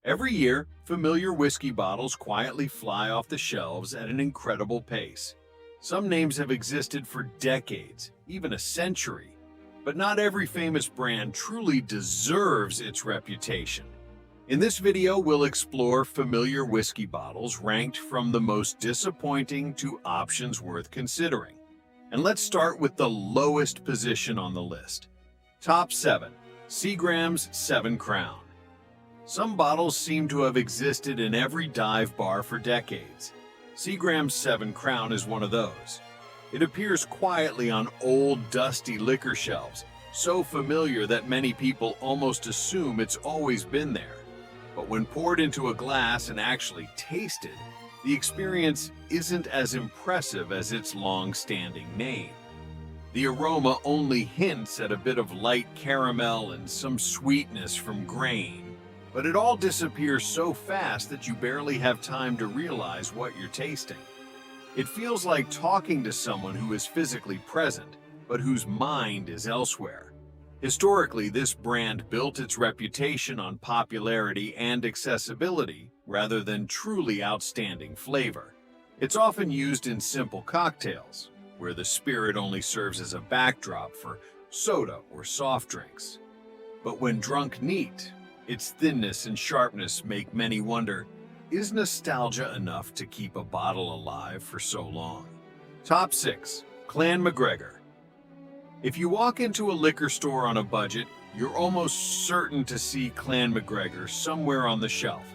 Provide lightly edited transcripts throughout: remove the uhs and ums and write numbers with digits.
Every year, familiar whiskey bottles quietly fly off the shelves at an incredible pace. Some names have existed for decades, even a century, but not every famous brand truly deserves its reputation. In this video, we'll explore familiar whiskey bottles ranked from the most disappointing to options worth considering. And let's start with the lowest position on the list. Top 7. Seagram's 7 Crown. Some bottles seem to have existed in every dive bar for decades. Seagram's 7 Crown is one of those. It appears quietly on old, dusty liquor shelves, so familiar that many people almost assume it's always been there. But when poured into a glass and actually tasted, the experience isn't as impressive as its long-standing name. The aroma only hints at a bit of light caramel and some sweetness from grain, but it all disappears so fast that you barely have time to realize what you're tasting. It feels like talking to someone who is physically present, but whose mind is elsewhere. Historically, this brand built its reputation on popularity and accessibility rather than truly outstanding flavor. It's often used in simple cocktails, where the spirit only serves as a backdrop for soda or soft drinks. But when drunk neat, its thinness and sharpness make many wonder, is nostalgia enough to keep a bottle alive for so long? Top 6. Clan MacGregor. If you walk into a liquor store on a budget, you're almost certain to see Clan MacGregor somewhere on the shelf.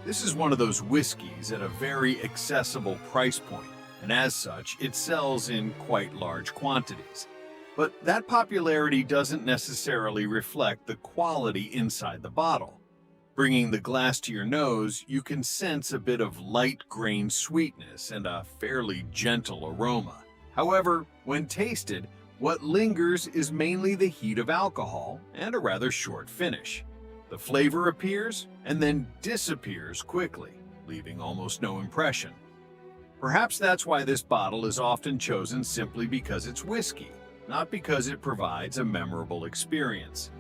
This is one of those whiskeys at a very accessible price point, and as such, it sells in quite large quantities. But that popularity doesn't necessarily reflect the quality inside the bottle. Bringing the glass to your nose, you can sense a bit of light grain sweetness and a fairly gentle aroma. However, when tasted, what lingers is mainly the heat of alcohol and a rather short finish. The flavor appears and then disappears quickly, leaving almost no impression. Perhaps that's why this bottle is often chosen simply because it's whiskey, not because it provides a memorable experience.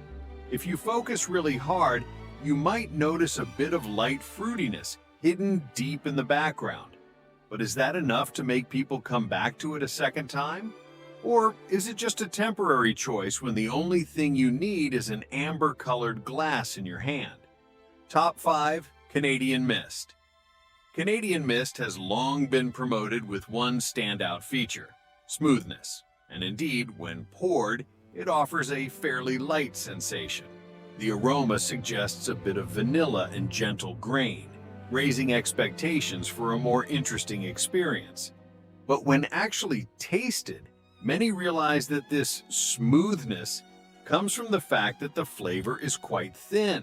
If you focus really hard, you might notice a bit of light fruitiness hidden deep in the background. But is that enough to make people come back to it a second time? Or is it just a temporary choice when the only thing you need is an amber-colored glass in your hand? Top 5. Canadian Mist. Canadian Mist has long been promoted with one standout feature: smoothness. And indeed, when poured, it offers a fairly light sensation. The aroma suggests a bit of vanilla and gentle grain, raising expectations for a more interesting experience. But when actually tasted, many realize that this smoothness comes from the fact that the flavor is quite thin.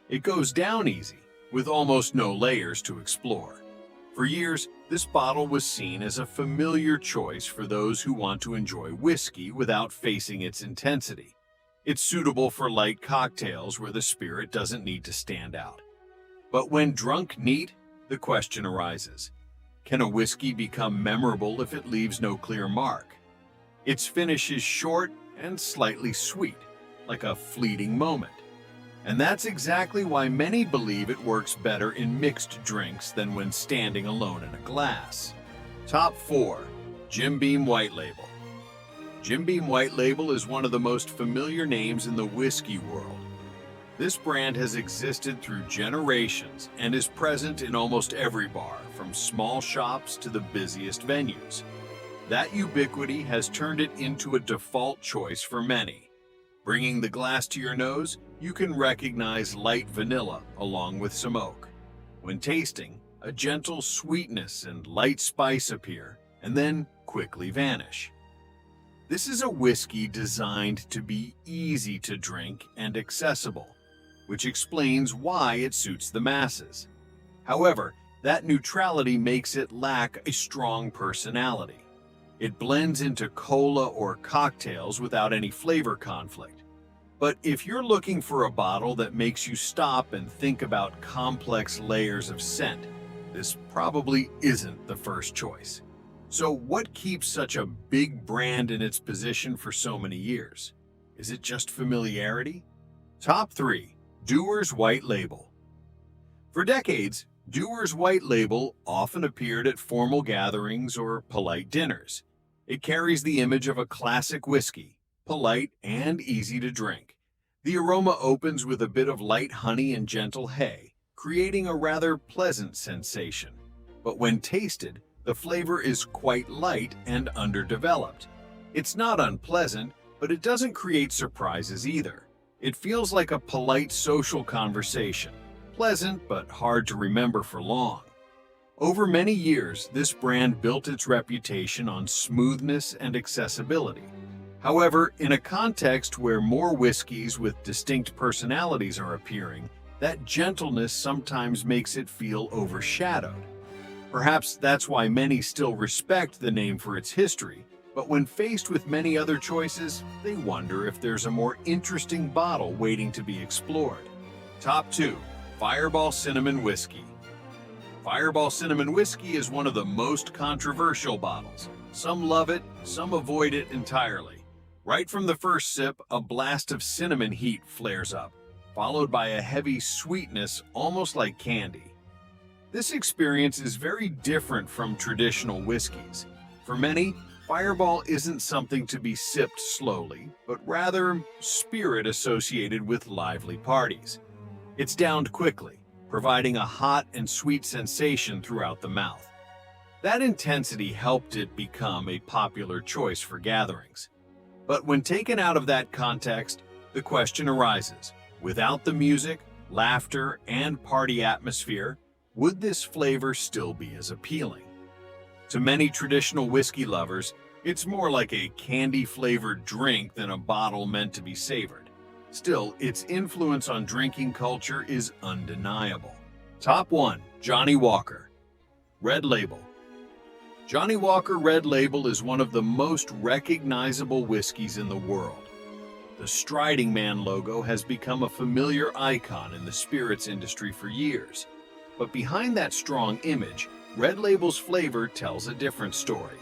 It goes down easy, with almost no layers to explore. For years, this bottle was seen as a familiar choice for those who want to enjoy whiskey without facing its intensity. It's suitable for light cocktails where the spirit doesn't need to stand out. But when drunk neat, the question arises: can a whiskey become memorable if it leaves no clear mark? Its finish is short and slightly sweet, like a fleeting moment. And that's exactly why many believe it works better in mixed drinks than when standing alone in a glass. Top 4. Jim Beam White Label. Jim Beam White Label is one of the most familiar names in the whiskey world. This brand has existed through generations and is present in almost every bar, from small shops to the busiest venues. That ubiquity has turned it into a default choice for many. Bringing the glass to your nose, you can recognize light vanilla along with some oak. When tasting, a gentle sweetness and light spice appear and then quickly vanish. This is a whiskey designed to be easy to drink and accessible, which explains why it suits the masses. However, that neutrality makes it lack a strong personality. It blends into cola or cocktails without any flavor conflict. But if you're looking for a bottle that makes you stop and think about complex layers of scent, this probably isn't the first choice. So what keeps such a big brand in its position for so many years? Is it just familiarity? Top 3. Dewar's White Label. For decades, Dewar's White Label often appeared at formal gatherings or polite dinners. It carries the image of a classic whiskey, polite and easy to drink. The aroma opens with a bit of light honey and gentle hay, creating a rather pleasant sensation. But when tasted, the flavor is quite light and underdeveloped. It's not unpleasant, but it doesn't create surprises either. It feels like a polite social conversation, pleasant but hard to remember for long. Over many years, this brand built its reputation on smoothness and accessibility. However, in a context where more whiskeys with distinct personalities are appearing, that gentleness sometimes makes it feel overshadowed. Perhaps that's why many still respect the name for its history, but when faced with many other choices, they wonder if there's a more interesting bottle waiting to be explored. Top 2. Fireball Cinnamon Whiskey. Fireball Cinnamon Whiskey is one of the most controversial bottles. Some love it, some avoid it entirely. Right from the first sip, a blast of cinnamon heat flares up, followed by a heavy sweetness almost like candy. This experience is very different from traditional whiskeys. For many, Fireball isn't something to be sipped slowly, but rather spirit associated with lively parties. It's downed quickly, providing a hot and sweet sensation throughout the mouth. That intensity helped it become a popular choice for gatherings. But when taken out of that context, the question arises, without the music, laughter, and party atmosphere, would this flavor still be as appealing? To many traditional whiskey lovers, it's more like a candy-flavored drink than a bottle meant to be savored. Still, its influence on drinking culture is undeniable. Top 1. Johnnie Walker Red Label. Johnnie Walker Red Label is one of the most recognizable whiskeys in the world. The Striding Man logo has become a familiar icon in the spirits industry for years. But behind that strong image, Red Label's flavor tells a different story.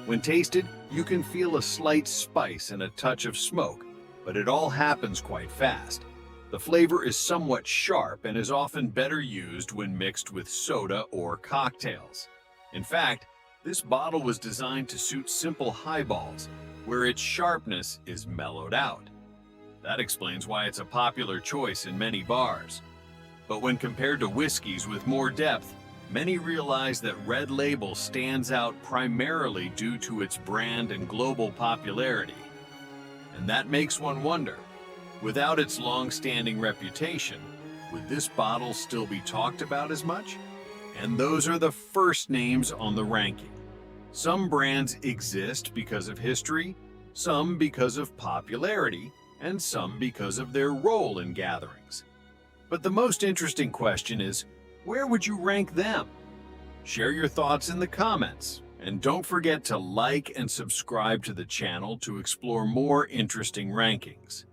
When tasted, you can feel a slight spice and a touch of smoke, but it all happens quite fast. The flavor is somewhat sharp and is often better used when mixed with soda or cocktails. In fact, this bottle was designed to suit simple highballs, where its sharpness is mellowed out. That explains why it's a popular choice in many bars. But when compared to whiskeys with more depth, many realize that Red Label stands out primarily due to its brand and global popularity. And that makes one wonder, without its long-standing reputation, would this bottle still be talked about as much? And those are the first names on the ranking. Some brands exist because of history, some because of popularity, and some because of their role in gatherings. But the most interesting question is, where would you rank them? Share your thoughts in the comments, and don't forget to like and subscribe to the channel to explore more interesting rankings.